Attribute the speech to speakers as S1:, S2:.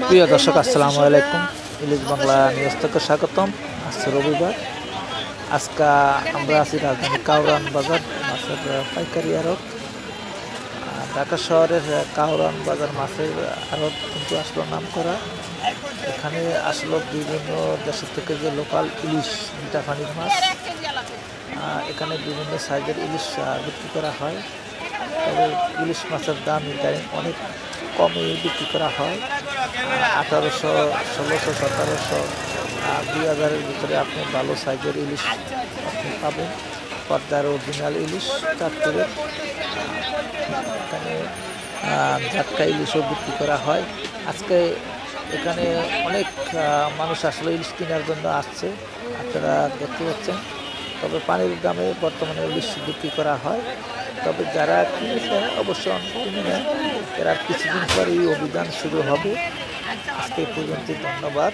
S1: প্রিয় দর্শক, আসসালামু আলাইকুম। ইলিশ বাংলা নিউজ থেকে স্বাগতম। আজ রবিবার। আজকে আমরা আছি রাজধানী কাউরান বাজার মাছের পাইকারি আড়ত। ঢাকা শহরের কাউরান বাজার মাছের আড়ত কিন্তু আসলো নাম করা। এখানে আসলো বিভিন্ন দেশের থেকে যে লোকাল ইলিশ, মিঠা পানির মাছ। এখানে বিভিন্ন সাইজের ইলিশ বিক্রি করা হয়। তবে ইলিশ মাছের দাম ইদানিং অনেক কমে বিক্রি করা হয়। 1800, 1600, 1700, 2000-এর ভিতরে আপনি ভালো সাইজের ইলিশ আপনি পাবেন। পর্দার অরিজিনাল ইলিশ চাঁদপুরের। এখানে ঝাটকা ইলিশও বিক্রি করা হয়। আজকে এখানে অনেক মানুষ আসলে ইলিশ কেনার জন্য আসছে, আপনারা দেখতে পাচ্ছেন। তবে পানির দামে বর্তমানে ইলিশ বিক্রি করা হয়। তবে যারা কিনেছে অবশ্য কিনে নেন, এরা কিছুদিন পর এই অভিযান শুরু হবে। আজকে এই পর্যন্ত, ধন্যবাদ।